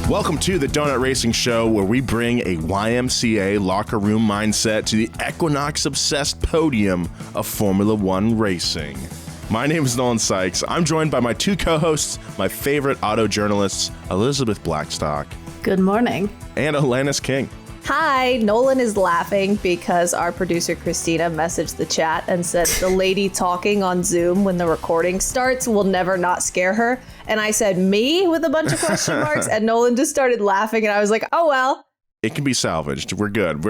Welcome to the Donut Racing Show, where we bring a YMCA locker room mindset to the Equinox-obsessed podium of Formula One racing. My name is Nolan Sykes. I'm joined by my two co-hosts, my favorite auto journalists, Elizabeth Blackstock. Good morning. And Alanis King. Hi, Nolan is laughing because our producer Christina messaged the chat and said the lady talking on Zoom when the recording starts will never not scare her. And I said, me? With a bunch of question marks. And Nolan just started laughing and I was like, oh, well. It can be salvaged. We're good.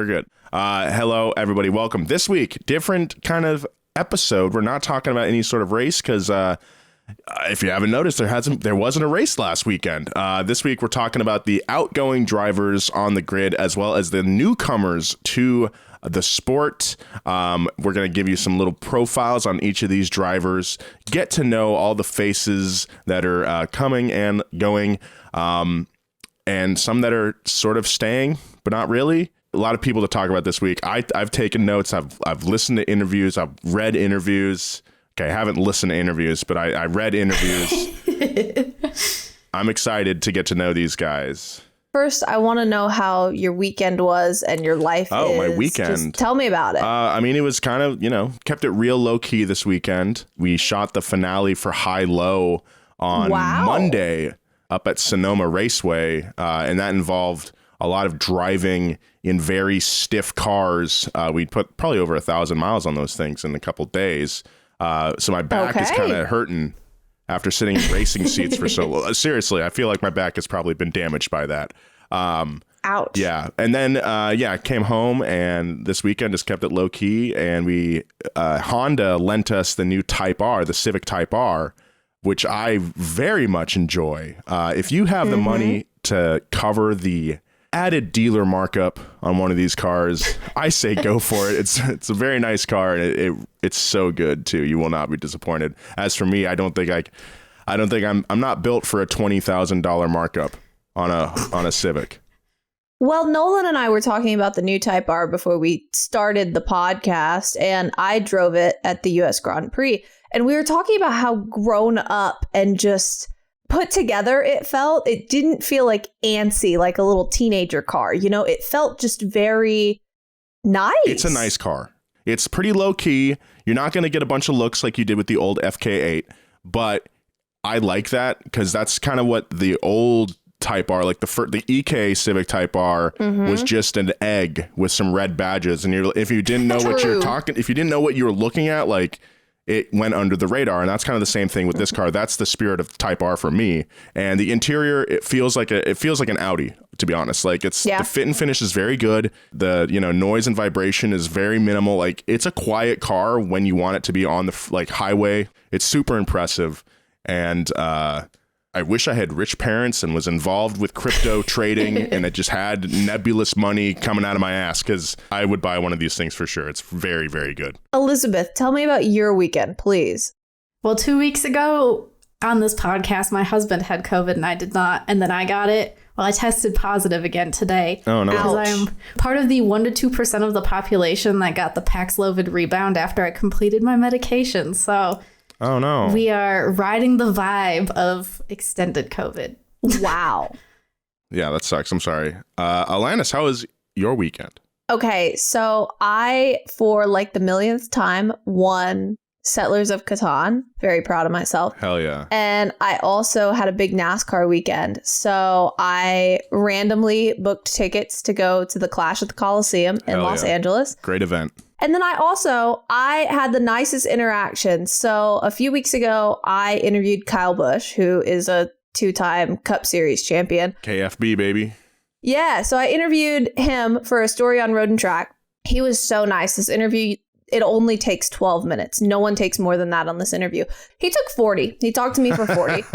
Hello, everybody. Welcome. This week, different kind of episode. We're not talking about any sort of race because if you haven't noticed, there wasn't a race last weekend. This week, we're talking about the outgoing drivers on the grid, as well as the newcomers to the sport. We're going to give you some little profiles on each of these drivers, get to know all the faces that are coming and going, and some that are sort of staying, but not really. A lot of people to talk about this week. I've taken notes. I've listened to interviews. I've read interviews. Okay, I haven't listened to interviews, but I read interviews. I'm excited to get to know these guys. First, I want to know how your weekend was and your life is. Oh, my weekend. Just tell me about it. It was kind of, kept it real low key this weekend. We shot the finale for High Low on Monday up at Sonoma Raceway, and that involved a lot of driving in very stiff cars. We put probably over 1,000 miles on those things in a couple days. So my back is kind of hurting after sitting in racing seats for so long. Seriously, I feel like my back has probably been damaged by that. Ouch. Yeah. And then, I came home and this weekend just kept it low key. And Honda lent us the new Type R, the Civic Type R, which I very much enjoy. If you have the money to cover the added dealer markup on one of these cars, I say go for it. It's a very nice car, and it's so good too. You will not be disappointed. As for me, I'm not built for a $20,000 markup on a Civic. Well, Nolan and I were talking about the new Type R before we started the podcast, and I drove it at the US Grand Prix, and we were talking about how grown up and just put together it felt. It didn't feel like antsy, like a little teenager car. It felt just very nice. It's a nice car. It's pretty low key. You're not going to get a bunch of looks like you did with the old FK8, but I like that because that's kind of what the old Type R, like the EK Civic Type R, was just an egg with some red badges. And if you didn't know if you didn't know what you were looking at, like, it went under the radar. And that's kind of the same thing with this car. That's the spirit of Type R for me. And the interior, it feels like an Audi, to be honest. Like the fit and finish is very good. The, noise and vibration is very minimal. Like, it's a quiet car when you want it to be on the highway. It's super impressive. And, I wish I had rich parents and was involved with crypto trading and it just had nebulous money coming out of my ass, because I would buy one of these things for sure. It's very, very good. Elizabeth, tell me about your weekend, please. Well, 2 weeks ago on this podcast, my husband had COVID and I did not. And then I got it. Well, I tested positive again today. Oh, no. Because I'm part of the 1% to 2% of the population that got the Paxlovid rebound after I completed my medication. So... oh, no. We are riding the vibe of extended COVID. Wow. Yeah, that sucks. I'm sorry. Alanis, how was your weekend? Okay, so I, for the millionth time, won Settlers of Catan. Very proud of myself. Hell yeah. And I also had a big NASCAR weekend. So I randomly booked tickets to go to the Clash at the Coliseum in Los Angeles. Great event. And then I had the nicest interaction. So a few weeks ago, I interviewed Kyle Busch, who is a 2-time Cup Series champion. KFB, baby. Yeah. So I interviewed him for a story on Road and Track. He was so nice. This interview, it only takes 12 minutes. No one takes more than that on this interview. He took 40. He talked to me for 40.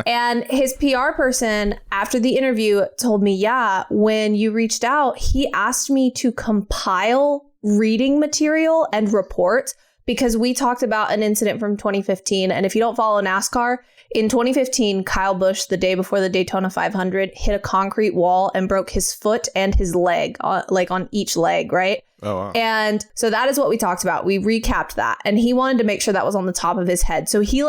And his PR person after the interview told me, when you reached out, he asked me to compile reading material and reports because we talked about an incident from 2015. And if you don't follow NASCAR, in 2015, Kyle Busch, the day before the Daytona 500, hit a concrete wall and broke his foot and his leg, on each leg, right? Oh, wow. And so that is what we talked about. We recapped that. And he wanted to make sure that was on the top of his head. So he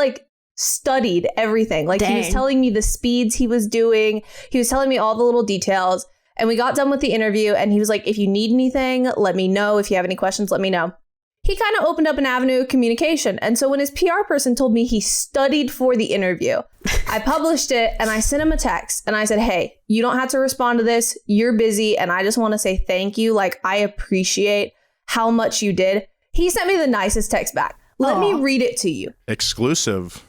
studied everything. Like, Dang. he was telling me the speeds he was doing. He was telling me all the little details. And we got done with the interview, and he was like, if you need anything, let me know. If you have any questions, let me know. He kind of opened up an avenue of communication. And so when his PR person told me he studied for the interview, I published it and I sent him a text and I said, hey, you don't have to respond to this. You're busy. And I just want to say thank you. Like, I appreciate how much you did. He sent me the nicest text back. Let me read it to you. Exclusive.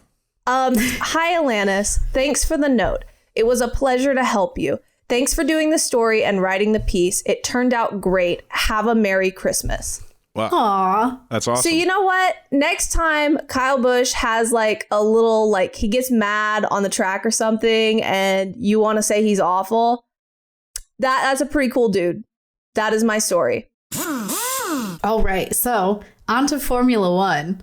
Hi, Alanis. Thanks for the note. It was a pleasure to help you. Thanks for doing the story and writing the piece. It turned out great. Have a Merry Christmas. Wow. Aw. That's awesome. So you know what? Next time Kyle Busch has like a little, like, he gets mad on the track or something and you want to say he's awful, that's a pretty cool dude. That is my story. All right. So on to Formula One.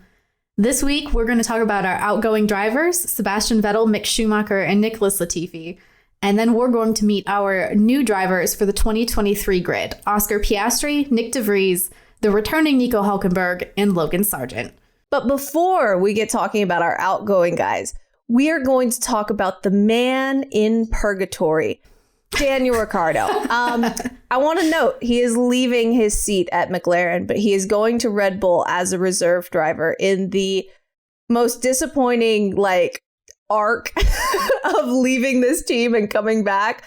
This week, we're going to talk about our outgoing drivers, Sebastian Vettel, Mick Schumacher, and Nicholas Latifi. And then we're going to meet our new drivers for the 2023 grid, Oscar Piastri, Nyck DeVries, the returning Nico Hulkenberg, and Logan Sargeant. But before we get talking about our outgoing guys, we are going to talk about the man in purgatory, Daniel Ricciardo. I want to note he is leaving his seat at McLaren, but he is going to Red Bull as a reserve driver in the most disappointing, like, arc of leaving this team and coming back.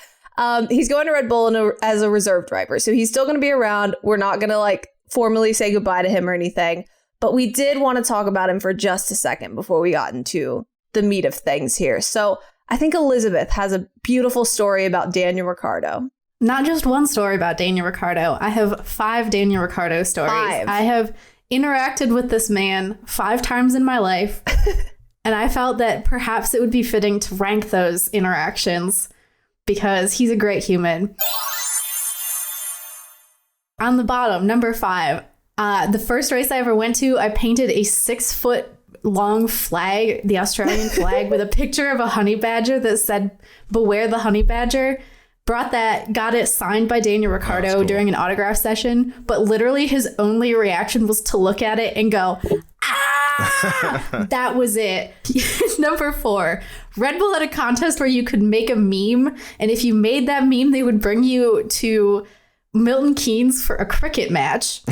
He's going to Red Bull as a reserve driver. So he's still going to be around. We're not going to, like, formally say goodbye to him or anything. But we did want to talk about him for just a second before we got into the meat of things here. So I think Elizabeth has a beautiful story about Daniel Ricciardo. Not just one story about Daniel Ricciardo. I have 5 Daniel Ricciardo stories. 5. I have interacted with this man 5 times in my life. And I felt that perhaps it would be fitting to rank those interactions because he's a great human. On the bottom, number 5, the first race I ever went to, I painted a 6-foot long flag, the Australian flag, with a picture of a honey badger that said, "Beware the honey badger." Brought that, got it signed by Daniel Ricciardo cool. during an autograph session, but literally his only reaction was to look at it and go, ah! That was it. Number 4, Red Bull had a contest where you could make a meme, and if you made that meme, they would bring you to Milton Keynes for a cricket match.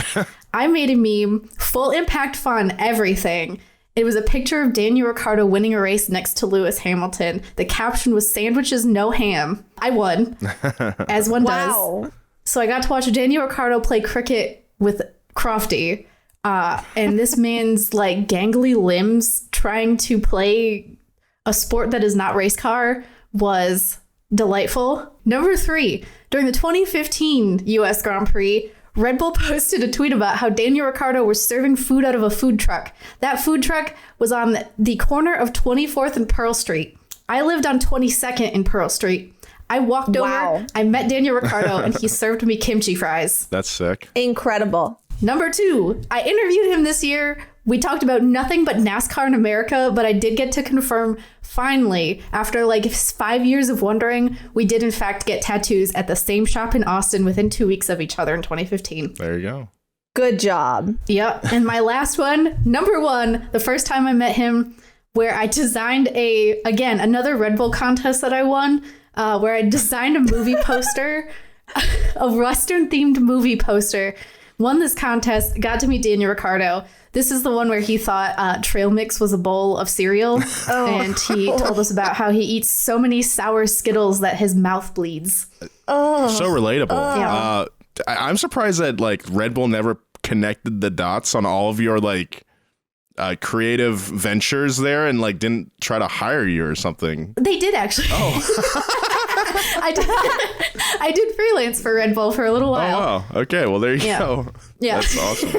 I made a meme, full impact fun, everything. It was a picture of Daniel Ricciardo winning a race next to Lewis Hamilton. The caption was "Sandwiches, no ham." I won, as one does. So I got to watch Daniel Ricciardo play cricket with Crofty. And this man's like gangly limbs trying to play a sport that is not race car was delightful. Number 3, during the 2015 US Grand Prix, Red Bull posted a tweet about how Daniel Ricciardo was serving food out of a food truck. That food truck was on the corner of 24th and Pearl Street. I lived on 22nd and Pearl Street. I walked over, I met Daniel Ricciardo, and he served me kimchi fries. That's sick. Incredible. Number 2, I interviewed him this year. We talked about nothing but NASCAR in America, but I did get to confirm, finally, after like 5 years of wondering, we did in fact get tattoos at the same shop in Austin within 2 weeks of each other in 2015. There you go. Good job. Yep. And my last one, number 1, the first time I met him, where I designed another Red Bull contest that I won, where I designed a movie poster, a Western themed movie poster, won this contest, got to meet Daniel Ricciardo. This is the one where he thought trail mix was a bowl of cereal. And he told us about how he eats so many sour Skittles that his mouth bleeds. So relatable. Yeah. I'm surprised that like Red Bull never connected the dots on all of your like creative ventures there and like didn't try to hire you or something. They did actually. I did freelance for Red Bull for a little while. Oh, wow. Okay. Well, there you go. Yeah. That's awesome.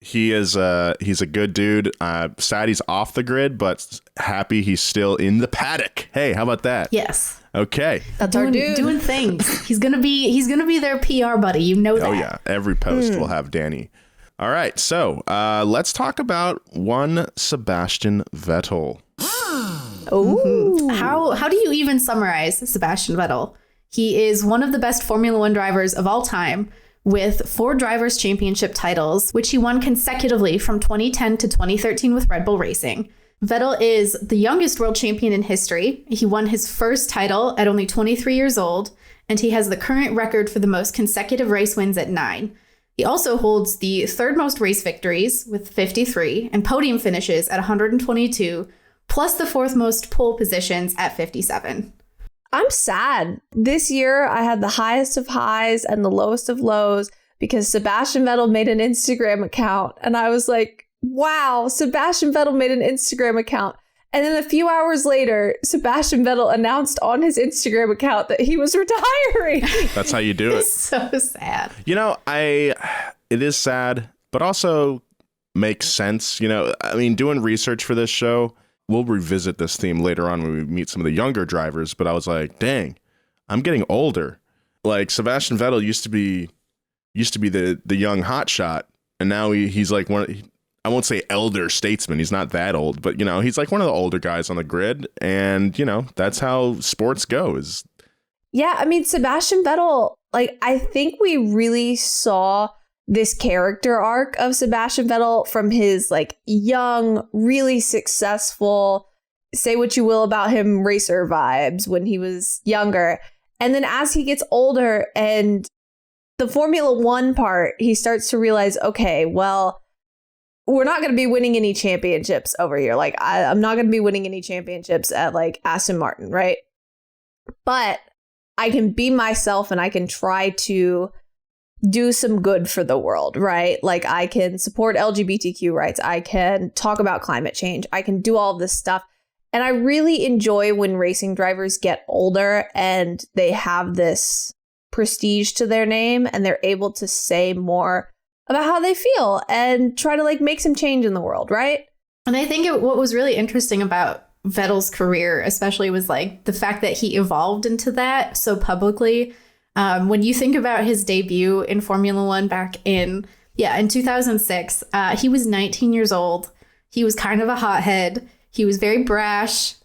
He's a good dude. Sad he's off the grid, but happy he's still in the paddock. Hey, how about that? Yes. Okay. That's our dude. Doing things. He's gonna be their PR buddy. You know that. Oh yeah. Every post will have Danny. All right. So let's talk about one Sebastian Vettel. Oh. How do you even summarize Sebastian Vettel? He is one of the best Formula One drivers of all time, with 4 Drivers' Championship titles, which he won consecutively from 2010 to 2013 with Red Bull Racing. Vettel is the youngest world champion in history. He won his first title at only 23 years old, and he has the current record for the most consecutive race wins at 9. He also holds the third most race victories with 53 and podium finishes at 122, plus the fourth most pole positions at 57. I'm sad. This year, I had the highest of highs and the lowest of lows because Sebastian Vettel made an Instagram account. And I was like, wow, Sebastian Vettel made an Instagram account. And then a few hours later, Sebastian Vettel announced on his Instagram account that he was retiring. That's how you do it. It's so sad. You know, it is sad, but also makes sense. You know, I mean, doing research for this show, we'll revisit this theme later on when we meet some of the younger drivers. But I was like, dang, I'm getting older. Like Sebastian Vettel used to be the young hotshot, and now he's like I won't say elder statesman. He's not that old, but, you know, he's like one of the older guys on the grid. And, you know, that's how sports goes. Yeah, I mean, Sebastian Vettel, like, I think we really saw this character arc of Sebastian Vettel from his, like, young, really successful, say what you will about him, racer vibes when he was younger. And then as he gets older and the Formula One part, he starts to realize, okay, well, we're not going to be winning any championships over here. Like, I'm not going to be winning any championships at, like, Aston Martin, right? But I can be myself and I can try to do some good for the world, right? Like, I can support LGBTQ rights. I can talk about climate change. I can do all of this stuff. And I really enjoy when racing drivers get older and they have this prestige to their name and they're able to say more about how they feel and try to, like, make some change in the world, right? And I think what was really interesting about Vettel's career, especially, was like the fact that he evolved into that so publicly. When you think about his debut in Formula One back in 2006, he was 19 years old. He was kind of a hothead. He was very brash.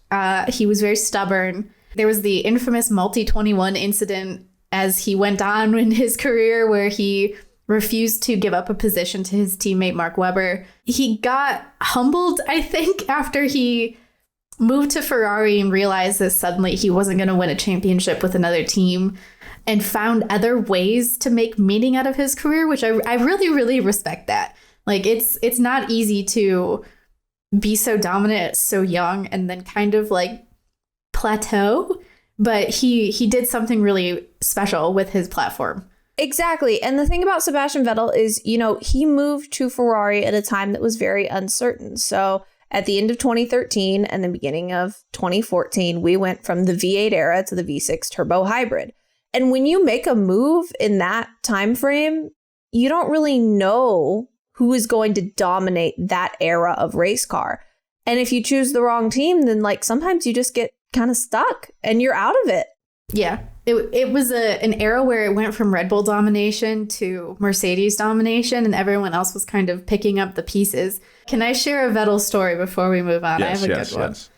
He was very stubborn. There was the infamous Multi-21 incident as he went on in his career where he refused to give up a position to his teammate Mark Webber. He got humbled, I think, after he moved to Ferrari and realized that suddenly he wasn't going to win a championship with another team, and found other ways to make meaning out of his career, which I really, really respect that. Like, it's not easy to be so dominant so young and then kind of like plateau, but he did something really special with his platform. Exactly. And the thing about Sebastian Vettel is, you know, he moved to Ferrari at a time that was very uncertain. So at the end of 2013 and the beginning of 2014, we went from the V8 era to the V6 turbo hybrid. And when you make a move in that time frame, you don't really know who is going to dominate that era of race car. And if you choose the wrong team, then, like, sometimes you just get kind of stuck and you're out of it. Yeah. It was an era where it went from Red Bull domination to Mercedes domination, and everyone else was kind of picking up the pieces. Can I share a Vettel story before we move on? Yes, I have a good one. Yes.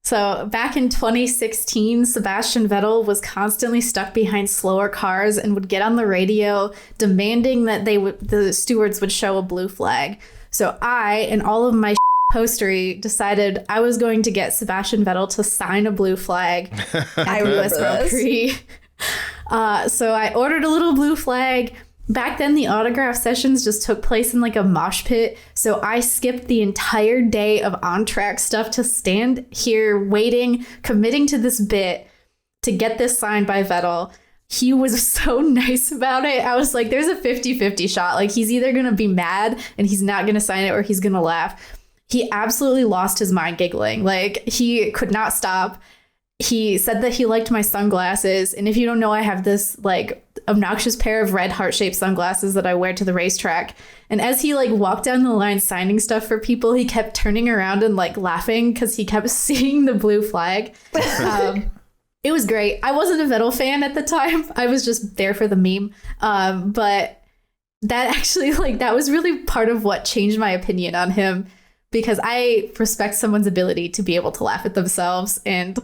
So back in 2016, Sebastian Vettel was constantly stuck behind slower cars and would get on the radio demanding that the stewards would show a blue flag. So I and all of my postery decided I was going to get Sebastian Vettel to sign a blue flag at the US Grand Prix. So I ordered a little blue flag. Back then, the autograph sessions just took place in like a mosh pit. So I skipped the entire day of on-track stuff to stand here waiting, committing to this bit to get this signed by Vettel. He was so nice about it. I was like, there's a 50-50 shot. Like, he's either going to be mad and he's not going to sign it, or he's going to laugh. He absolutely lost his mind giggling. Like, he could not stop. He said that he liked my sunglasses. And if you don't know, I have this like obnoxious pair of red heart-shaped sunglasses that I wear to the racetrack. And as he like walked down the line signing stuff for people, he kept turning around and like laughing because he kept seeing the blue flag. It was great. I wasn't a Vettel fan at the time. I was just there for the meme. But that actually, like, that was really part of what changed my opinion on him, because I respect someone's ability to be able to laugh at themselves. And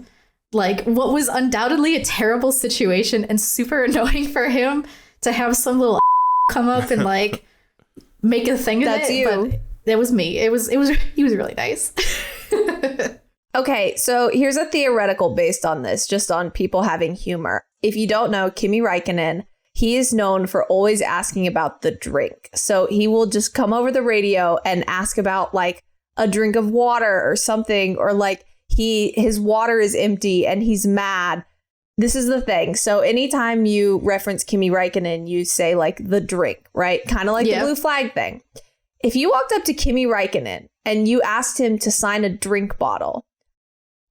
like, what was undoubtedly a terrible situation and super annoying for him to have some little come up and like make a thing of That's it. you. But that was me. He was really nice. Okay, so here's a theoretical based on this, just on people having humor. If you don't know, Kimi Räikkönen, he is known for always asking about the drink. So he will just come over the radio and ask about like a drink of water or something, or like his water is empty and he's mad. This is the thing. So anytime you reference Kimi Räikkönen, you say like the drink, right? Kind of like the blue flag thing. If you walked up to Kimi Räikkönen and you asked him to sign a drink bottle,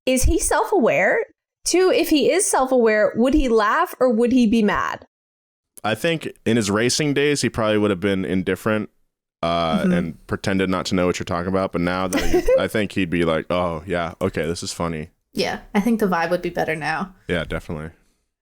is he self-aware? 2, if he is self-aware, would he laugh or would he be mad? I think in his racing days, he probably would have been indifferent and pretended not to know what you're talking about. But now that I think he'd be like, oh, yeah, okay, this is funny. Yeah, I think the vibe would be better now. Yeah, definitely.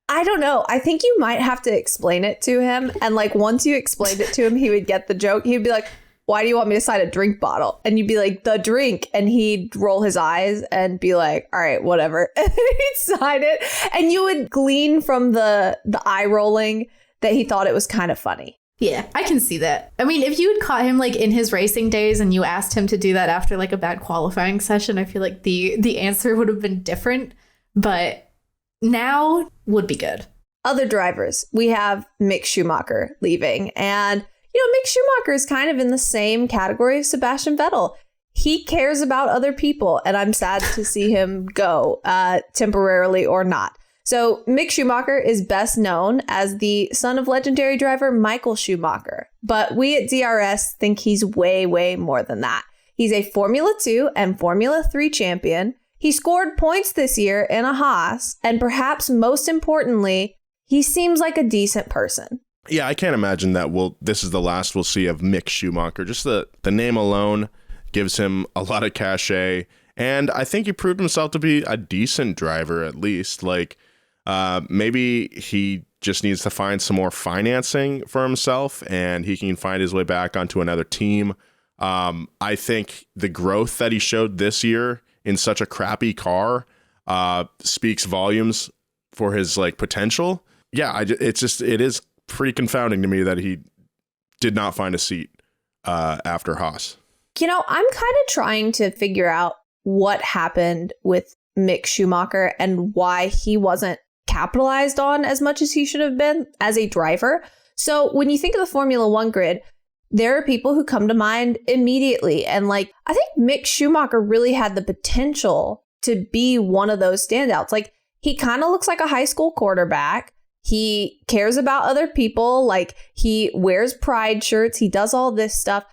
I don't know. I think you might have to explain it to him. And like once you explained it to him, he would get the joke. He'd be like, why do you want me to sign a drink bottle? And you'd be like, the drink. And he'd roll his eyes and be like, all right, whatever. And he'd sign it. And you would glean from the eye rolling that he thought it was kind of funny. Yeah, I can see that. I mean, if you had caught him like in his racing days and you asked him to do that after like a bad qualifying session, I feel like the answer would have been different. But now would be good. Other drivers, we have Mick Schumacher leaving. And Mick Schumacher is kind of in the same category of Sebastian Vettel. He cares about other people, and I'm sad to see him go, temporarily or not. So Mick Schumacher is best known as the son of legendary driver Michael Schumacher, but we at DRS think he's way, way more than that. He's a Formula 2 and Formula 3 champion. He scored points this year in a Haas, and perhaps most importantly, he seems like a decent person. Yeah, I can't imagine that this is the last we'll see of Mick Schumacher. Just the name alone gives him a lot of cachet. And I think he proved himself to be a decent driver, at least. Like, maybe he just needs to find some more financing for himself and he can find his way back onto another team. I think the growth that he showed this year in such a crappy car speaks volumes for his like potential. Yeah, it is pretty confounding to me that he did not find a seat after Haas. I'm kind of trying to figure out what happened with Mick Schumacher and why he wasn't capitalized on as much as he should have been as a driver. So when you think of the Formula One grid, there are people who come to mind immediately. And like, I think Mick Schumacher really had the potential to be one of those standouts. Like, he kind of looks like a high school quarterback. He cares about other people. Like, he wears pride shirts. He does all this stuff.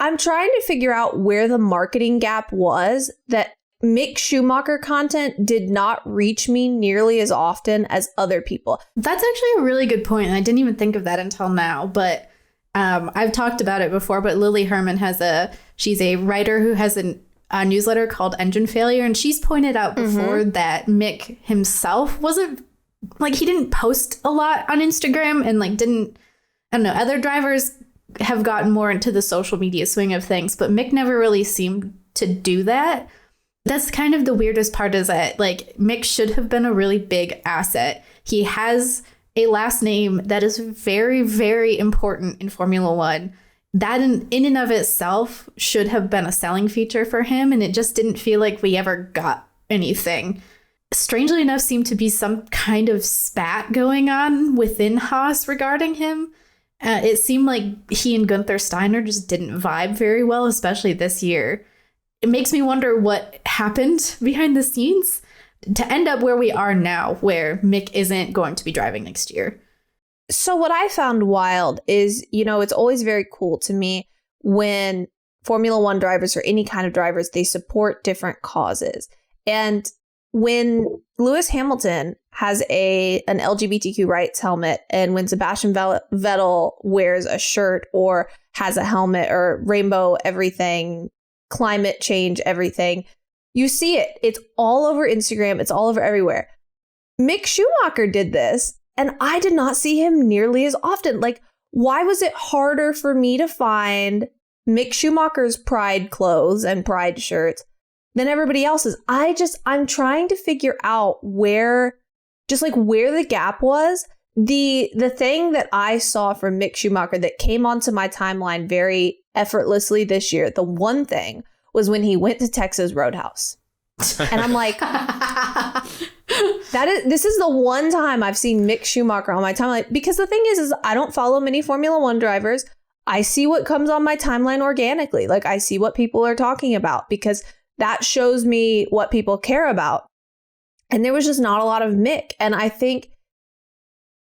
I'm trying to figure out where the marketing gap was that Mick Schumacher content did not reach me nearly as often as other people. That's actually a really good point. And I didn't even think of that until now. But I've talked about it before. But Lily Herman she's a writer who has a newsletter called Engine Failure. And she's pointed out before that Mick himself wasn't like, he didn't post a lot on Instagram and like other drivers have gotten more into the social media swing of things, but Mick never really seemed to do that. That's kind of the weirdest part, is that like Mick should have been a really big asset. He has a last name that is very, very important in Formula One. That in and of itself should have been a selling feature for him, and it just didn't feel like we ever got anything. Strangely enough, seemed to be some kind of spat going on within Haas regarding him. It seemed like he and Gunther Steiner just didn't vibe very well, especially this year. It makes me wonder what happened behind the scenes to end up where we are now, where Mick isn't going to be driving next year. So what I found wild is, it's always very cool to me when Formula One drivers or any kind of drivers, they support different causes. And when Lewis Hamilton has an LGBTQ rights helmet, and when Sebastian Vettel wears a shirt or has a helmet or rainbow everything, climate change everything, you see it. It's all over Instagram. It's all over everywhere. Mick Schumacher did this, and I did not see him nearly as often. Like, why was it harder for me to find Mick Schumacher's pride clothes and pride shirts than everybody else's? I'm trying to figure out where the gap was. The thing that I saw from Mick Schumacher that came onto my timeline very effortlessly this year, the one thing was when he went to Texas Roadhouse. And I'm like, this is the one time I've seen Mick Schumacher on my timeline. Because the thing is I don't follow many Formula One drivers. I see what comes on my timeline organically. Like, I see what people are talking about because that shows me what people care about. And there was just not a lot of Mick. And I think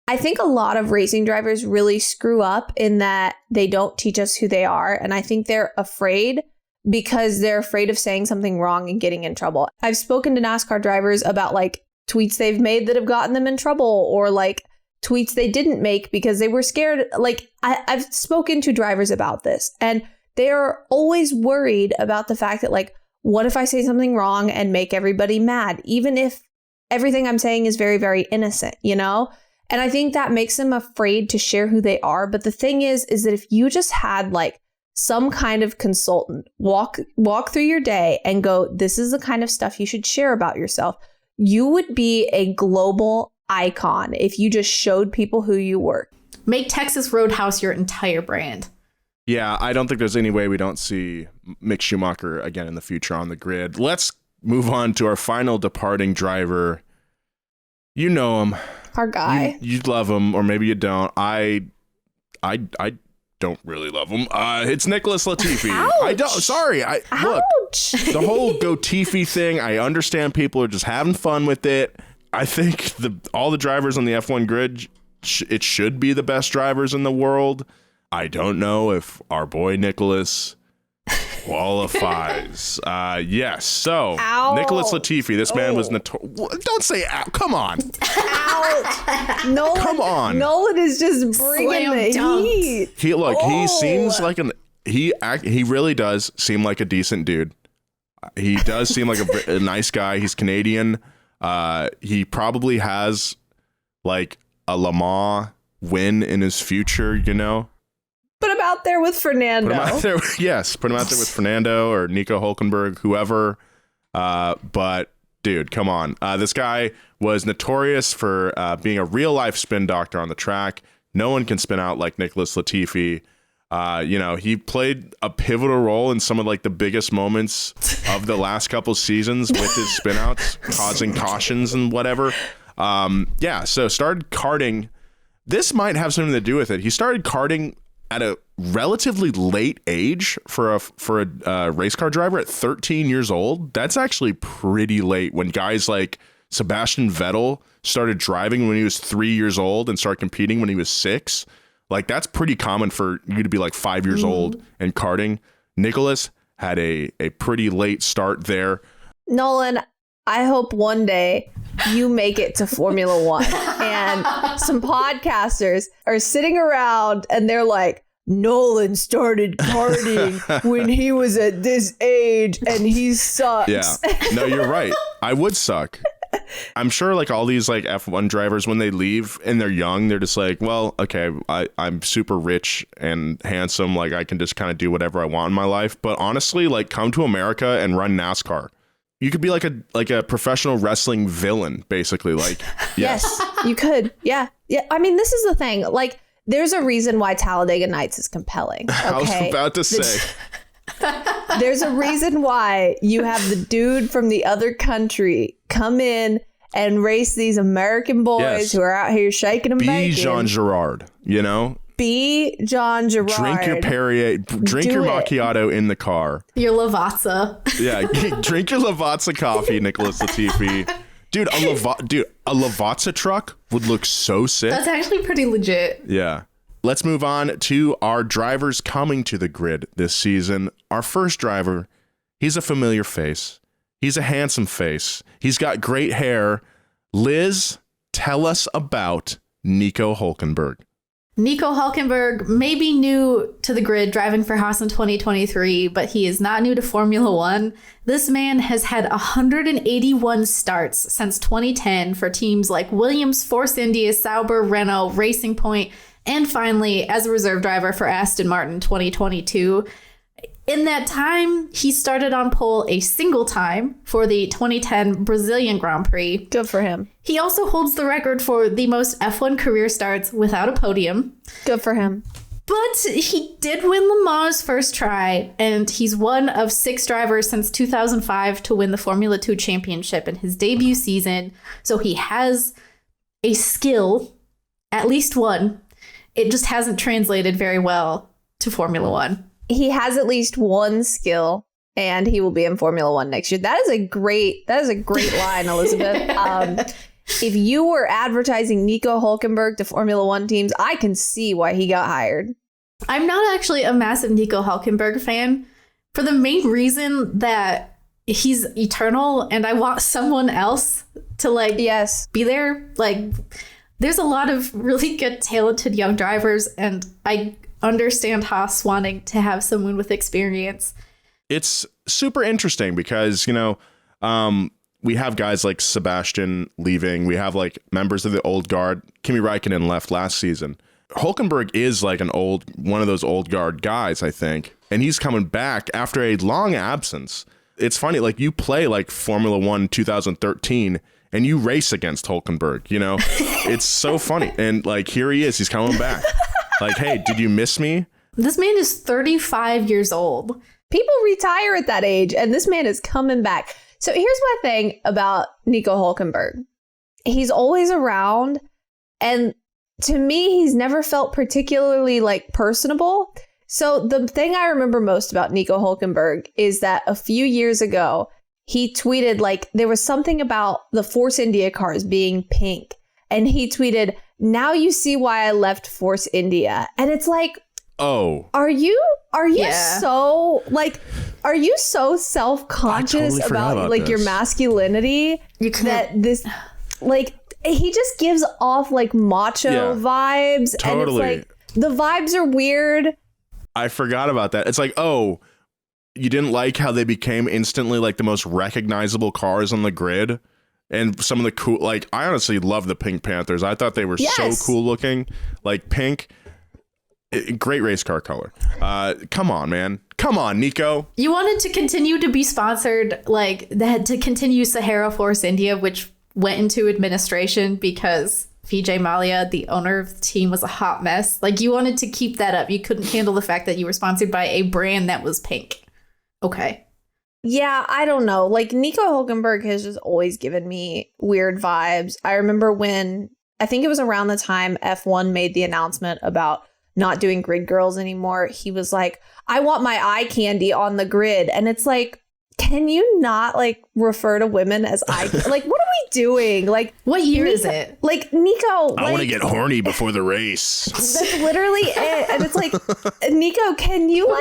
a lot of racing drivers really screw up in that they don't teach us who they are. And I think they're afraid because they're afraid of saying something wrong and getting in trouble. I've spoken to NASCAR drivers about like tweets they've made that have gotten them in trouble, or like tweets they didn't make because they were scared. Like, I've spoken to drivers about this, and they are always worried about the fact that, like, what if I say something wrong and make everybody mad, even if everything I'm saying is very, very innocent, you know? And I think that makes them afraid to share who they are. But the thing is that if you just had like some kind of consultant walk through your day and go, this is the kind of stuff you should share about yourself, you would be a global icon if you just showed people who you were. Make Texas Roadhouse your entire brand. Yeah, I don't think there's any way we don't see Mick Schumacher again in the future on the grid. Let's move on to our final departing driver. You know him. Our guy. You love him, or maybe you don't. I don't really love him. It's Nicholas Latifi. Ouch. I don't. Sorry. Look, the whole Gotifi thing. I understand people are just having fun with it. I think all the drivers on the F1 grid, it should be the best drivers in the world. I don't know if our boy Nicholas qualifies. Yes. So Ow. Nicholas Latifi, this man was notorious. Don't say ow. Come on. Ouch. Nolan, come on. Nolan is just bringing the heat. He seems like he really does seem like a decent dude. He does seem like a nice guy. He's Canadian. He probably has like a Le Mans win in his future, you know? Put him out there with Fernando. Put him out there with Fernando or Nico Hulkenberg, whoever. But dude, come on. This guy was notorious for being a real life spin doctor on the track. No one can spin out like Nicholas Latifi. He played a pivotal role in some of like the biggest moments of the last couple seasons with his spin outs, causing cautions and whatever. So started karting. This might have something to do with it. He started karting at a relatively late age for a race car driver at 13 years old. That's actually pretty late when guys like Sebastian Vettel started driving when he was 3 years old and started competing when he was 6. Like, that's pretty common for you to be like 5 years old and karting. Nicholas had a pretty late start there. Nolan, I hope one day you make it to Formula One and some podcasters are sitting around and they're like, Nolan started karting when he was at this age and he sucks. Yeah, no, you're right. I would suck. I'm sure like all these like F1 drivers, when they leave and they're young, they're just like, well, okay, I'm super rich and handsome. Like, I can just kind of do whatever I want in my life. But honestly, like, come to America and run NASCAR. You could be like a professional wrestling villain, basically. Like, yes, you could. Yeah. I mean, this is the thing. Like, there's a reason why Talladega Nights is compelling. Okay? I was about to say. There's a reason why you have the dude from the other country come in and race these American boys who are out here shaking them bacon. Be Jean Girard, you know? Be Jean Girard. Drink your Perrier, drink your macchiato in the car. Your Lavazza. Yeah, drink your Lavazza coffee, Nicholas Latifi. Dude, a Lavazza truck would look so sick. That's actually pretty legit. Yeah. Let's move on to our drivers coming to the grid this season. Our first driver, he's a familiar face. He's a handsome face. He's got great hair. Liz, tell us about Nico Hulkenberg. Nico Hulkenberg may be new to the grid driving for Haas in 2023, but he is not new to Formula One. This man has had 181 starts since 2010 for teams like Williams, Force India, Sauber, Renault, Racing Point, and finally as a reserve driver for Aston Martin 2022. In that time, he started on pole a single time for the 2010 Brazilian Grand Prix. Good for him. He also holds the record for the most F1 career starts without a podium. Good for him. But he did win Le Mans first try, and he's one of 6 drivers since 2005 to win the Formula 2 championship in his debut season. So he has a skill, at least one. It just hasn't translated very well to Formula 1. He has at least one skill, and he will be in Formula 1 next year. That is a great line, Elizabeth. If you were advertising Nico Hulkenberg to Formula 1 teams, I can see why he got hired. I'm not actually a massive Nico Hulkenberg fan for the main reason that he's eternal and I want someone else to be there. Like, there's a lot of really good, talented young drivers, and I understand Haas wanting to have someone with experience. It's super interesting because, we have guys like Sebastian leaving. We have like members of the old guard. Kimi Räikkönen left last season. Hulkenberg is like one of those old guard guys, I think. And he's coming back after a long absence. It's funny, like you play like Formula 1 2013 and you race against Hulkenberg, It's so funny. And like, here he is, he's coming back. Like, hey, did you miss me? This man is 35 years old. People retire at that age, and this man is coming back. So here's my thing about Nico Hulkenberg. He's always around, and to me, he's never felt particularly personable. So the thing I remember most about Nico Hulkenberg is that a few years ago, he tweeted there was something about the Force India cars being pink. And he tweeted, "Now you see why I left Force India." And it's like, oh, are you so are you so self-conscious about your masculinity that this he just gives off macho vibes, totally. And it's the vibes are weird. I forgot about that. It's you didn't like how they became instantly the most recognizable cars on the grid, and some of the cool I honestly love the Pink Panthers. I thought they were so cool looking, pink. Great race car color. Come on, man. Come on, Nico. You wanted to continue to be sponsored, to continue Sahara Force India, which went into administration because Vijay Mallya, the owner of the team, was a hot mess. You wanted to keep that up. You couldn't handle the fact that you were sponsored by a brand that was pink. Okay. Yeah, I don't know. Nico Hulkenberg has just always given me weird vibes. I remember when, I think it was around the time F1 made the announcement about not doing grid girls anymore, he was like, "I want my eye candy on the grid." And it's can you not refer to women as eye what are we doing? What year is it? Nico, I want to get horny before the race. That's literally it. And it's Nico, can you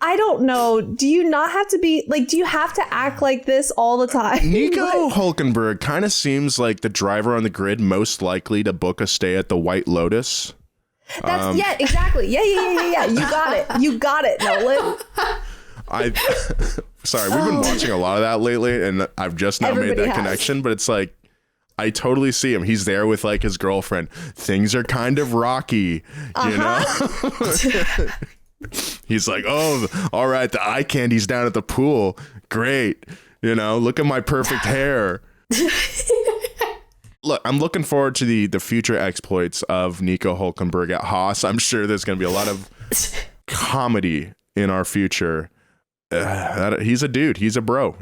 I don't know. Do you not have to be do you have to act like this all the time? Nico Hulkenberg kind of seems like the driver on the grid most likely to book a stay at the White Lotus. That's exactly. Yeah. You got it, Nolan. Sorry, we've been watching a lot of that lately, and I've just now made that connection, but it's I totally see him. He's there with his girlfriend. Things are kind of rocky, you know? He's "Oh, all right, the eye candy's down at the pool. Great. Look at my perfect hair." Look, I'm looking forward to the future exploits of Nico Hulkenberg at Haas. I'm sure there's going to be a lot of comedy in our future. He's a dude. He's a bro,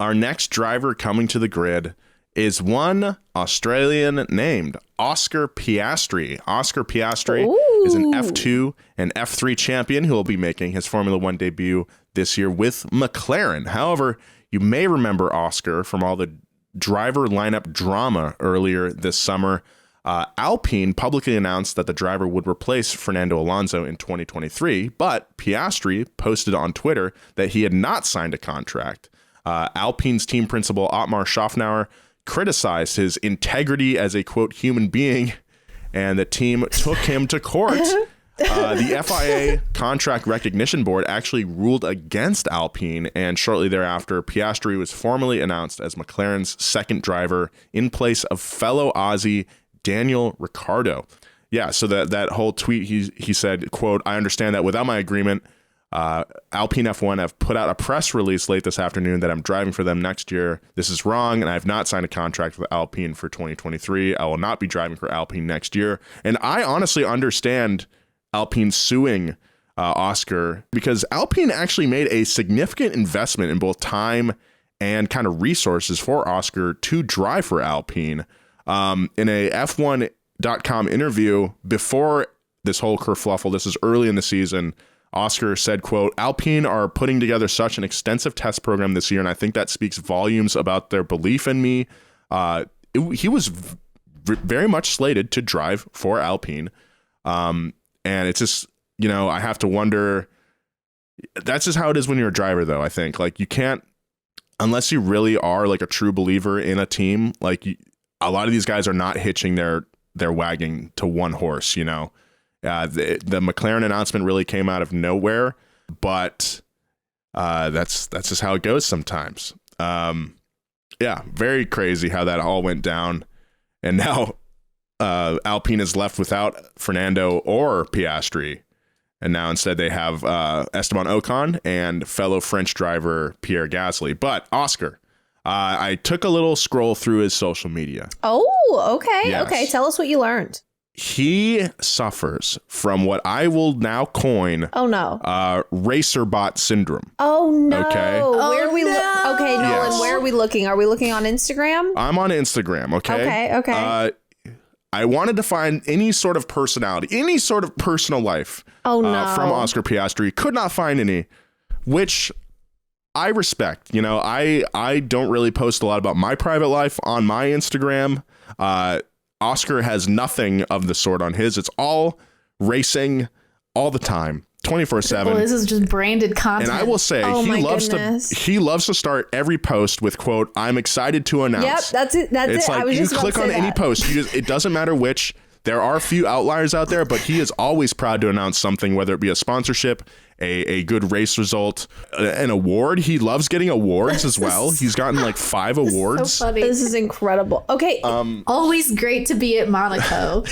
Our next driver coming to the grid is one Australian named Oscar Piastri. Oscar Piastri is an F2 and F3 champion who will be making his Formula 1 debut this year with McLaren. However, you may remember Oscar from all the driver lineup drama earlier this summer. Alpine publicly announced that the driver would replace Fernando Alonso in 2023, but Piastri posted on Twitter that he had not signed a contract. Alpine's team principal Otmar Schaffnauer criticized his integrity as a, quote, human being, and the team took him to court. The FIA Contract Recognition Board actually ruled against Alpine, and shortly thereafter, Piastri was formally announced as McLaren's second driver in place of fellow Aussie Daniel Ricciardo. Yeah, so that whole tweet, he said, quote, "I understand that without my agreement, Alpine F1 have put out a press release late this afternoon that I'm driving for them next year. This is wrong, and I have not signed a contract with Alpine for 2023. I will not be driving for Alpine next year." And I honestly understand Alpine suing Oscar because Alpine actually made a significant investment in both time and kind of resources for Oscar to drive for Alpine. In a F1.com interview before this whole kerfluffle, this is early in the season, Oscar said, quote, Alpine are putting together such an extensive test program this year, and I think that speaks volumes about their belief in me. He was very much slated to drive for Alpine. And it's just, I have to wonder, that's just how it is when you're a driver, though, I think. Like, you can't, unless you really are like a true believer in a team, like a lot of these guys are not hitching their wagon to one horse, The McLaren announcement really came out of nowhere, but that's just how it goes sometimes. Very crazy how that all went down. And now Alpine is left without Fernando or Piastri. And now instead they have Esteban Ocon and fellow French driver Pierre Gasly. But Oscar, I took a little scroll through his social media. Oh, okay. Yes. Okay. Tell us what you learned. He suffers from what I will now coin racer bot syndrome. Oh, no. Okay. Where are we? Okay, Nolan, Yes. where are we looking? Are we looking on Instagram? I'm on Instagram. Okay. I wanted to find any sort of personality, any sort of personal life Oh, no. from Oscar Piastri. Could not find any, which I respect. I don't really post a lot about my private life on my Instagram. Oscar has nothing of the sort on his. It's all racing all the time, 24/7. Well, this is just branded content. And I will say he loves to start every post with, quote, I'm excited to announce. Yep, that's it. It's like I was you just about click to say on any that. post. It doesn't matter which. There are a few outliers out there, but he is always proud to announce something, whether it be a sponsorship, a good race result, an award. He loves getting awards as well. He's gotten like 5 awards. So funny. This is incredible. Okay. Always great to be at Monaco.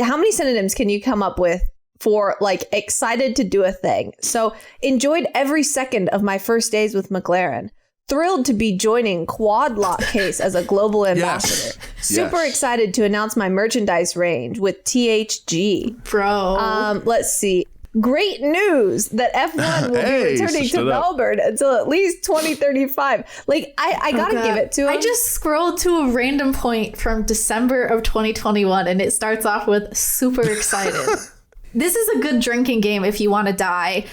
How many synonyms can you come up with for like excited to do a thing? So enjoyed every second of my first days with McLaren. Thrilled to be joining Quad Lock Case as a global ambassador. Super excited to announce my merchandise range with THG. Bro. Let's see. Great news that F1 will be returning to Melbourne until at least 2035. Like, I gotta give it to him. I just scrolled to a random point from December of 2021 and it starts off with super excited. This is a good drinking game if you want to die.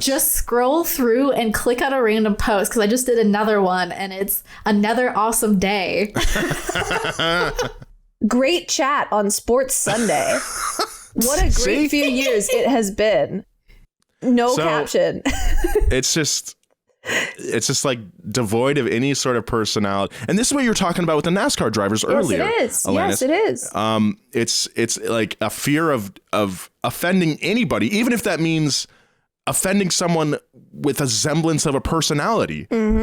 Just scroll through and click on a random post because I just did another one and it's another awesome day. Great chat on Sports Sunday. What a great few years it has been. No caption. It's just like devoid of any sort of personality. And this is what you were talking about with the NASCAR drivers earlier. Yes, it is. Alanis. Yes, it is. It's like a fear of offending anybody, even if that means offending someone with a semblance of a personality. That's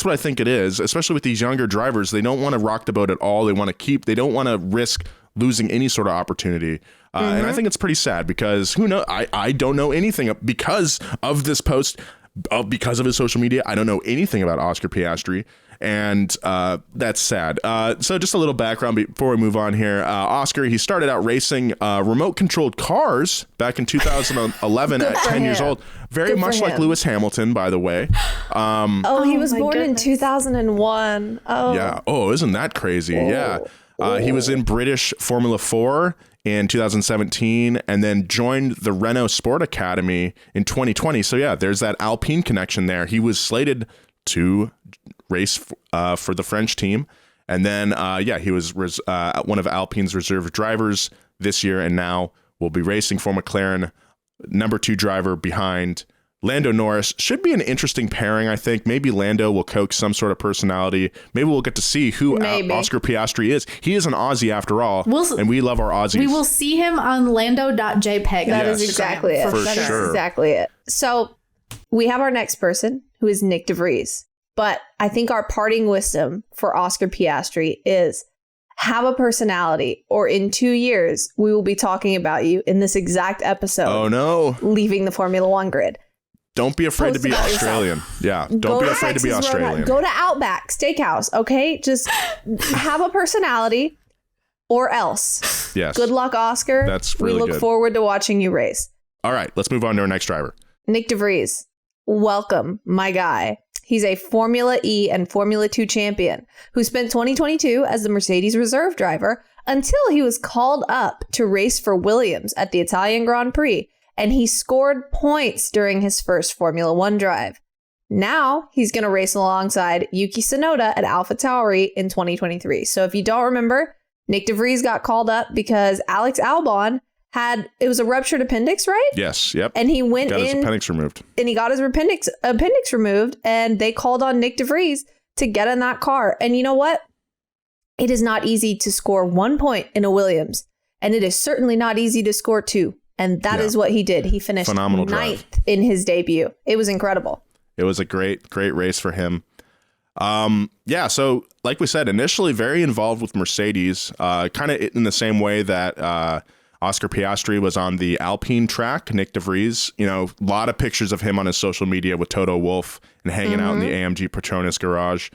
what I think it is, especially with these younger drivers. They don't want to rock the boat at all. They don't want to risk losing any sort of opportunity. And I think it's pretty sad because who knows? I don't know anything because of this post, because of his social media. I don't know anything about Oscar Piastri. And that's sad. So just a little background before we move on here. Oscar, he started out racing remote controlled cars back in 2011 at 10 years old. Very much like Lewis Hamilton, by the way. He was born in 2001. Oh. Yeah. Oh, isn't that crazy? Oh. Yeah. He was in British Formula 4 in 2017 and then joined the Renault Sport Academy in 2020. So yeah, there's that Alpine connection there. He was slated to race for the French team. And then, he was one of Alpine's reserve drivers this year and now will be racing for McLaren, number 2 driver behind Lando Norris. Should be an interesting pairing, I think. Maybe Lando will coax some sort of personality. Maybe we'll get to see who Oscar Piastri is. He is an Aussie after all, and we love our Aussies. We will see him on lando.jpg. That is exactly it. That is exactly it. So we have our next person, who is Nyck DeVries. But I think our parting wisdom for Oscar Piastri is have a personality, or in 2 years, we will be talking about you in this exact episode. Oh, no. Leaving the Formula One grid. Don't be afraid to be Australian. Yeah, don't be afraid to be Australian. Go to Outback Steakhouse, okay? Just have a personality or else. Yes. Good luck, Oscar. That's really good. We look forward to watching you race. All right, let's move on to our next driver. Nyck DeVries. Welcome, my guy. He's a Formula E and Formula 2 champion who spent 2022 as the Mercedes reserve driver until he was called up to race for Williams at the Italian Grand Prix, and he scored points during his first Formula 1 drive. Now he's going to race alongside Yuki Tsunoda at AlphaTauri in 2023. So if you don't remember, Nyck DeVries got called up because Alex Albon it was a ruptured appendix, right? Yes, yep. And he went got his appendix removed. And he got his appendix removed, and they called on Nyck DeVries to get in that car. And you know what? It is not easy to score 1 point in a Williams, and it is certainly not easy to score 2. And that is what he did. He finished phenomenal 9th in his debut. It was incredible. It was a great race for him. So like we said, initially very involved with Mercedes, kind of in the same way that Oscar Piastri was on the Alpine track. Nyck DeVries, a lot of pictures of him on his social media with Toto Wolff and hanging out in the AMG Petronas garage.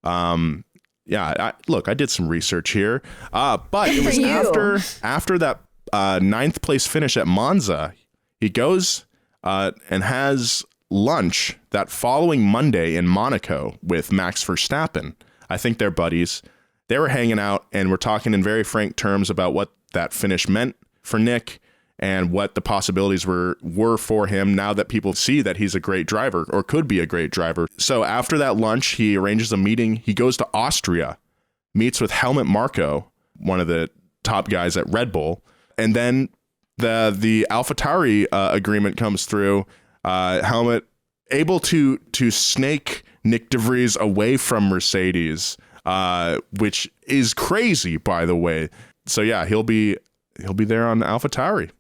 I did some research here, but it was after that 9th place finish at Monza, he goes and has lunch that following Monday in Monaco with Max Verstappen. I think they're buddies. They were hanging out and were talking in very frank terms about what that finish meant for Nick and what the possibilities were for him now that people see that he's a great driver or could be a great driver. So after that lunch, he arranges a meeting. He goes to Austria, meets with Helmut Marko, one of the top guys at Red Bull. And then the AlphaTauri agreement comes through. Helmut able to snake Nyck DeVries away from Mercedes, which is crazy, by the way. So yeah, he'll be there on AlphaTauri.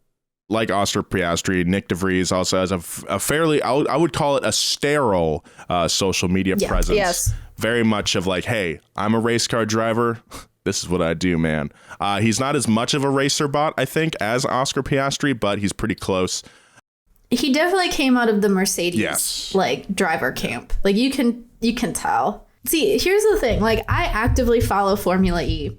Like Oscar Piastri, Nyck DeVries also has a fairly, I would call it a sterile social media presence. Yes. Very much of like, hey, I'm a race car driver. This is what I do, man. He's not as much of a racer bot, I think, as Oscar Piastri, but he's pretty close. He definitely came out of the Mercedes driver camp. Like you can tell. See, here's the thing. Like I actively follow Formula E.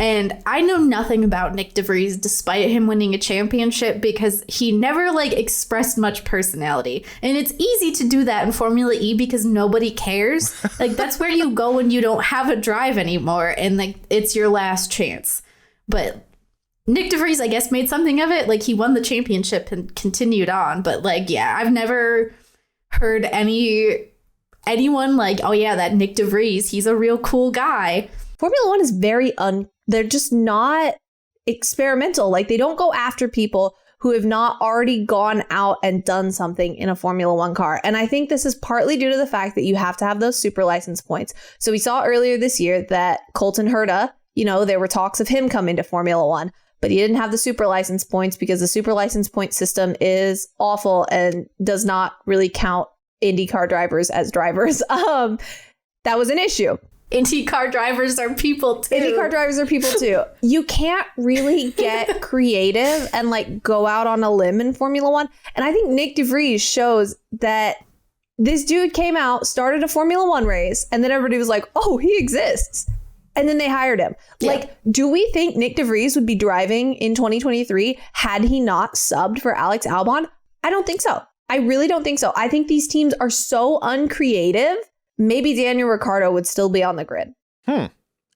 And I know nothing about Nyck DeVries despite him winning a championship because he never expressed much personality. And it's easy to do that in Formula E because nobody cares. That's where you go when you don't have a drive anymore and it's your last chance. But Nyck DeVries, I guess, made something of it. He won the championship and continued on. But I've never heard anyone oh yeah, that Nyck DeVries, he's a real cool guy. Formula One is very they're just not experimental. They don't go after people who have not already gone out and done something in a Formula One car. And I think this is partly due to the fact that you have to have those super license points. So we saw earlier this year that Colton Herta, there were talks of him coming to Formula One, but he didn't have the super license points because the super license point system is awful and does not really count IndyCar drivers as drivers. That was an issue. IndyCar drivers are people too. IndyCar drivers are people too. You can't really get creative and go out on a limb in Formula One. And I think Nyck DeVries shows that this dude came out, started a Formula One race, and then everybody was like, oh, he exists. And then they hired him. Yeah. Do we think Nyck DeVries would be driving in 2023 had he not subbed for Alex Albon? I don't think so. I really don't think so. I think these teams are so uncreative. Maybe Daniel Ricciardo would still be on the grid.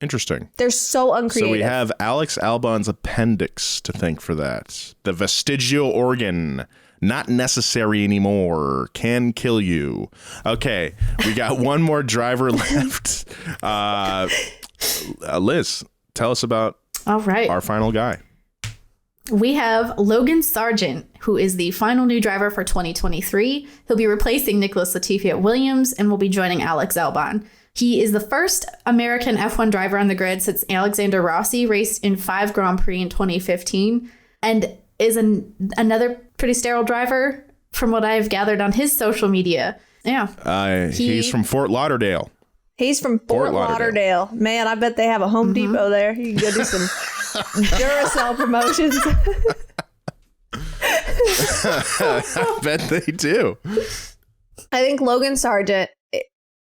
Interesting. They're so uncreative. So we have Alex Albon's appendix to thank for that. The vestigial organ, not necessary anymore, can kill you. Okay, we got one more driver left. Liz, tell us about our final guy. We have Logan Sargeant, who is the final new driver for 2023. He'll be replacing Nicholas Latifi at Williams and will be joining Alex Albon. He is the first American F1 driver on the grid since Alexander Rossi raced in 5 Grand Prix in 2015 and is another pretty sterile driver from what I've gathered on his social media. Yeah. He's from Fort Lauderdale. He's from Fort Lauderdale. Man, I bet they have a Home Depot there. You can go do some Duracell promotions. I bet they do. I think Logan Sargeant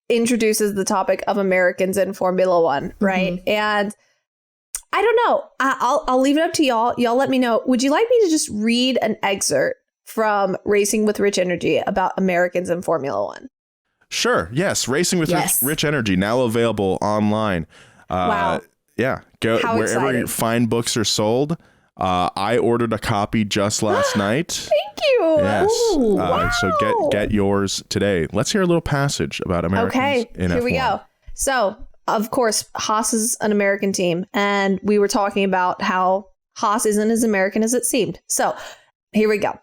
introduces the topic of Americans in Formula One, right? And I don't know. I'll leave it up to y'all. Y'all let me know. Would you like me to just read an excerpt from Racing with Rich Energy about Americans in Formula One? Sure. Yes. Racing with Rich Energy, now available online. Wow. Yeah. Go How wherever exciting. fine books are sold. I ordered a copy just last night. Thank you. Yes. Ooh, wow. So get yours today. Let's hear a little passage about Americans in F1. Here we go. So, of course, Haas is an American team, and we were talking about how Haas isn't as American as it seemed. So, here we go.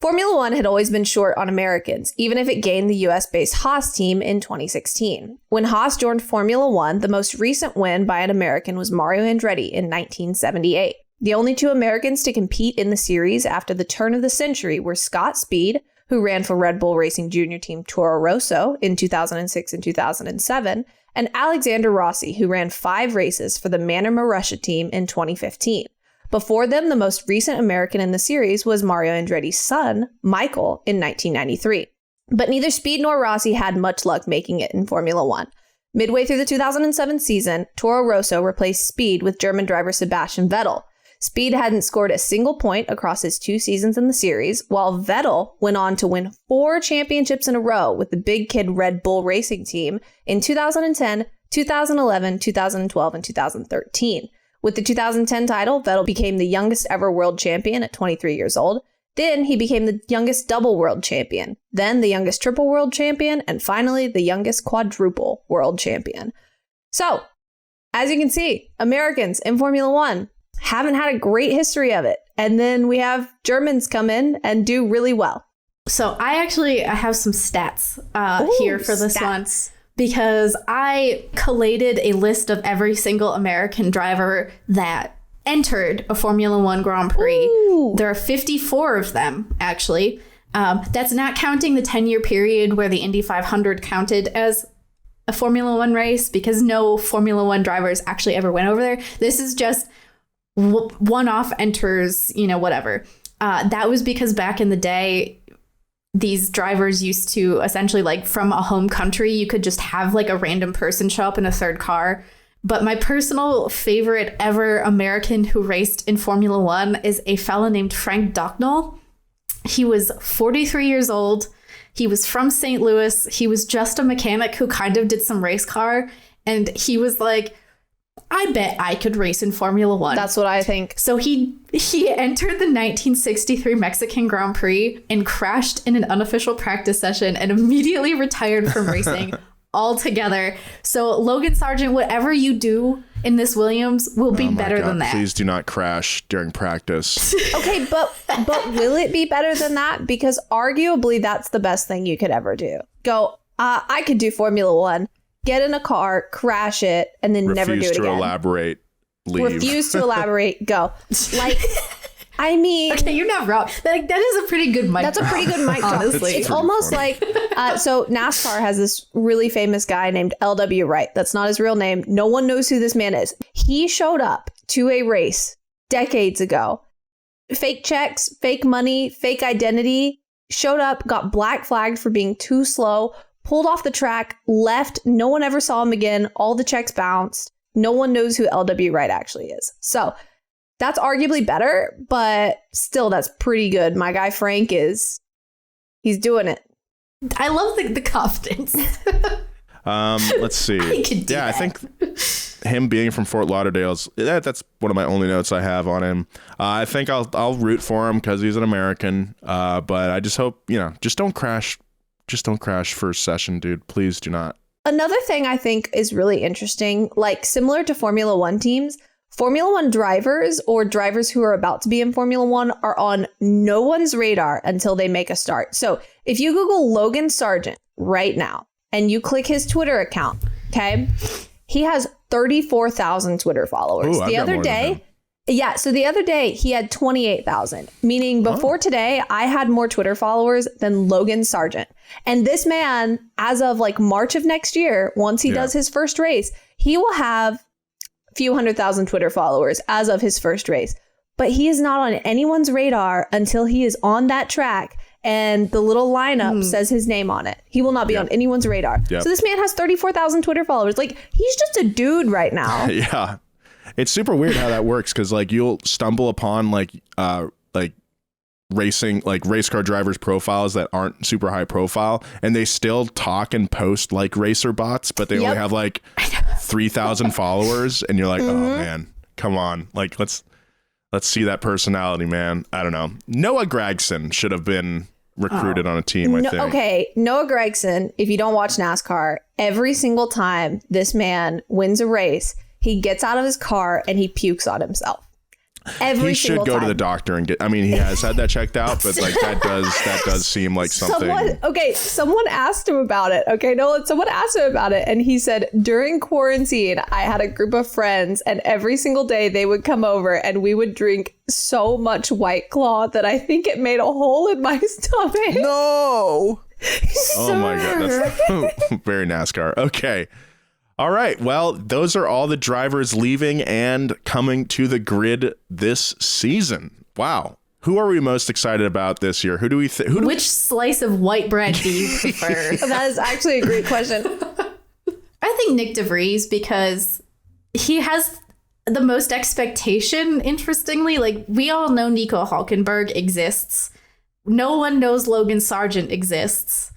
Formula One had always been short on Americans, even if it gained the US-based Haas team in 2016. When Haas joined Formula One, the most recent win by an American was Mario Andretti in 1978. The only two Americans to compete in the series after the turn of the century were Scott Speed, who ran for Red Bull Racing Junior Team Toro Rosso in 2006 and 2007, and Alexander Rossi, who ran 5 races for the Manor Marussia team in 2015. Before them, the most recent American in the series was Mario Andretti's son, Michael, in 1993. But neither Speed nor Rossi had much luck making it in Formula One. Midway through the 2007 season, Toro Rosso replaced Speed with German driver Sebastian Vettel. Speed hadn't scored a single point across his 2 seasons in the series, while Vettel went on to win 4 championships in a row with the big kid Red Bull Racing team in 2010, 2011, 2012, and 2013. With the 2010 title, Vettel became the youngest ever world champion at 23 years old. Then he became the youngest double world champion, then the youngest triple world champion, and finally the youngest quadruple world champion. So, as you can see, Americans in Formula One haven't had a great history of it. And then we have Germans come in and do really well. So I have some stats here for this one. Because I collated a list of every single American driver that entered a Formula One Grand Prix. Ooh. There are 54 of them, actually. That's not counting the 10-year period where the Indy 500 counted as a Formula One race, because no Formula One drivers actually ever went over there. This is just one-off enters, whatever. That was because back in the day, these drivers used to essentially, like, from a home country, you could just have like a random person show up in a third car. But my personal favorite ever American who raced in Formula One is a fella named Frank Docknall. He was 43 years old. He was from St. Louis. He was just a mechanic who kind of did some race car. And he was like, I bet I could race in Formula One. That's what I think. So he entered the 1963 Mexican Grand Prix and crashed in an unofficial practice session and immediately retired from racing altogether. So Logan Sargeant, whatever you do in this Williams will be better than that. Please do not crash during practice. Okay, but will it be better than that? Because arguably that's the best thing you could ever do. Go, I could do Formula One. Get in a car, crash it, and then never do it again. Refuse to elaborate, leave. Refuse to elaborate, go. Like, I mean... Okay, you're not wrong. That is a pretty good mic That's a pretty good mic drop. Honestly. It's almost like... so NASCAR has this really famous guy named L.W. Wright. That's not his real name. No one knows who this man is. He showed up to a race decades ago. Fake checks, fake money, fake identity. Showed up, got black flagged for being too slow, pulled off the track, left. No one ever saw him again. All the checks bounced. No one knows who L.W. Wright actually is. So that's arguably better, but still, that's pretty good. My guy Frank he's doing it. I love the confidence. Let's see. I think him being from Fort Lauderdale's, that's one of my only notes I have on him. I think I'll root for him because he's an American. But I just hope, just don't crash. Just don't crash first session, dude. Please do not. Another thing I think is really interesting, like similar to Formula One teams, Formula One drivers or drivers who are about to be in Formula One are on no one's radar until they make a start. So if you Google Logan Sargeant right now and you click his Twitter account, okay, he has 34,000 Twitter followers. Ooh, the other day he had 28,000, meaning before today, I had more Twitter followers than Logan Sargeant. And this man, as of like March of next year, once he does his first race, he will have a few 100,000 Twitter followers as of his first race. But he is not on anyone's radar until he is on that track and the little lineup says his name on it. He will not be on anyone's radar. Yep. So this man has 34,000 Twitter followers. Like, he's just a dude right now. Yeah. It's super weird how that works because like you'll stumble upon like racing, like race car drivers' profiles that aren't super high profile, and they still talk and post like racer bots, but they only have like 3,000 followers, and you're like, oh man, come on, like let's see that personality, man. I don't know. Noah Gragson should have been recruited on a team, I think. Okay, Noah Gragson, if you don't watch NASCAR, every single time this man wins a race, he gets out of his car and he pukes on himself. He should go to the doctor and get, I mean, he has had that checked out, but like that does seem like something. Someone asked him about it. Okay, Nolan, someone asked him about it. And he said, during quarantine, I had a group of friends and every single day they would come over and we would drink so much White Claw that I think it made a hole in my stomach. No. Oh my God. That's very NASCAR. Okay. All right. Well, those are all the drivers leaving and coming to the grid this season. Wow. Who are we most excited about this year? Who do we think? Which slice of white bread do you prefer? That is actually a great question. I think Nyck DeVries, because he has the most expectation, interestingly. Like, we all know Nico Hulkenberg exists. No one knows Logan Sargeant exists.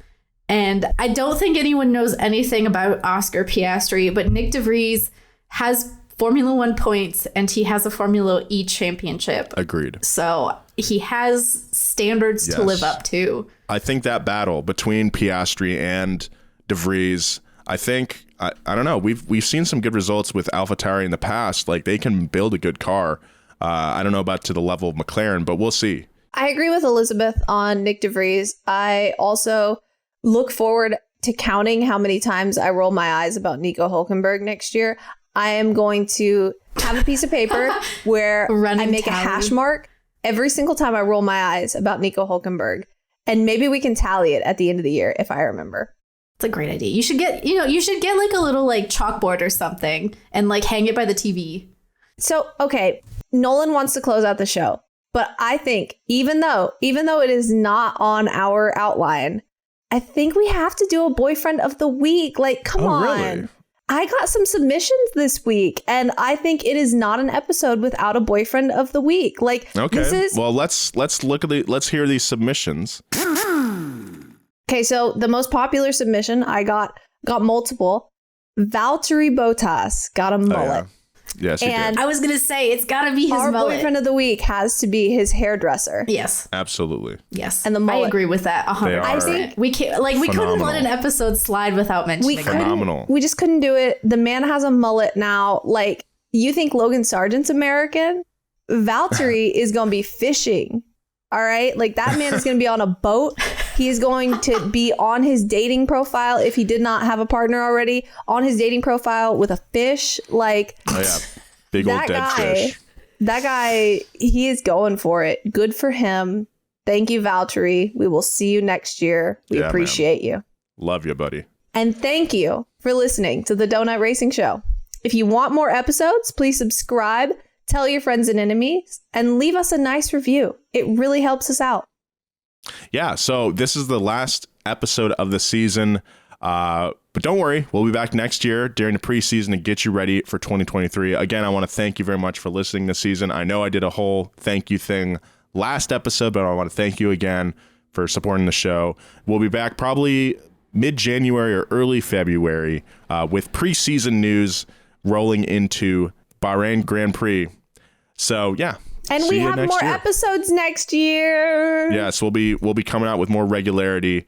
And I don't think anyone knows anything about Oscar Piastri, but Nyck DeVries has Formula One points and he has a Formula E championship. Agreed. So he has standards to live up to. I think that battle between Piastri and DeVries, I think, I don't know, we've seen some good results with AlphaTauri in the past. Like, they can build a good car. I don't know about to the level of McLaren, but we'll see. I agree with Elizabeth on Nyck DeVries. I also look forward to counting how many times I roll my eyes about Nico Hulkenberg next year. I am going to have a piece of paper where I make a hash mark every single time I roll my eyes about Nico Hulkenberg. And maybe we can tally it at the end of the year if I remember. It's a great idea. You should get like a little like chalkboard or something and like hang it by the TV. So, okay, Nolan wants to close out the show. But I think even though it is not on our outline, I think we have to do a boyfriend of the week. Like, come on. Really? I got some submissions this week, and I think it is not an episode without a boyfriend of the week. Like, okay. Well, let's hear these submissions. Okay, so the most popular submission, I got multiple. Valtteri Bottas got a mullet. Oh, yeah. Yes, and I was going to say, it's got to be his mullet. Our boyfriend of the week has to be his hairdresser. Yes. Absolutely. Yes. And the mullet. I agree with that 100%. I think we can't, like, we couldn't let an episode slide without mentioning it. Phenomenal. We just couldn't do it. The man has a mullet now. Like, you think Logan Sargeant's American? Valtteri is going to be fishing. All right. Like, that man is going to be on a boat. He is going to be on his dating profile, if he did not have a partner already, on his dating profile with a fish. Like, oh, yeah. Big old dead fish. That guy, he is going for it. Good for him. Thank you, Valtteri. We will see you next year. We appreciate you. Love you, buddy. And thank you for listening to the Donut Racing Show. If you want more episodes, please subscribe, tell your friends and enemies, and leave us a nice review. It really helps us out. Yeah, so this is the last episode of the season, but don't worry, we'll be back next year during the preseason to get you ready for 2023. Again, I want to thank you very much for listening this season. I know I did a whole thank you thing last episode, but I want to thank you again for supporting the show. We'll be back probably mid-January or early February with preseason news rolling into Bahrain Grand Prix. So, yeah. And we have more episodes next year. Yes, we'll be coming out with more regularity,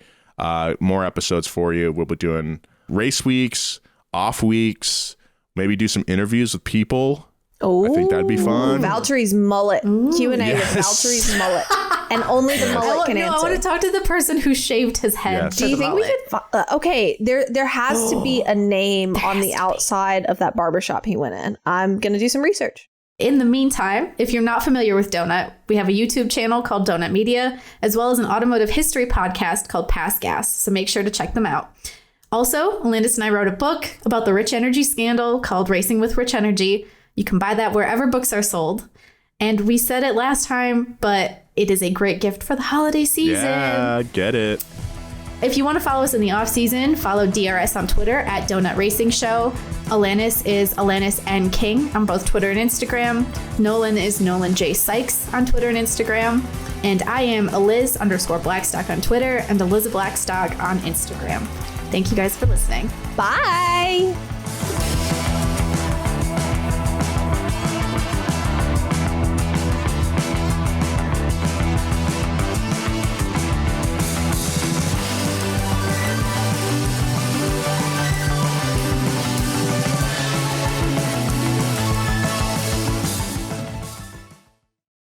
more episodes for you. We'll be doing race weeks, off weeks, maybe do some interviews with people. Oh, I think that'd be fun. Valtteri's mullet. Q&A with Valtteri's mullet. And only the mullet can answer. I want to talk to the person who shaved his head. Yes. Do you think we could... okay, there has to be a name on the outside of that barbershop he went in. I'm going to do some research. In the meantime, if you're not familiar with Donut, we have a YouTube channel called Donut Media, as well as an automotive history podcast called Past Gas, so make sure to check them out. Also, Alandis and I wrote a book about the Rich Energy scandal called Racing with Rich Energy. You can buy that wherever books are sold. And we said it last time, but it is a great gift for the holiday season. Yeah, get it. If you want to follow us in the off season, follow DRS on Twitter at Donut Racing Show. Alanis is Alanis N. King on both Twitter and Instagram. Nolan is Nolan J. Sykes on Twitter and Instagram. And I am Eliz_Blackstock on Twitter and Elizabeth Blackstock on Instagram. Thank you guys for listening. Bye.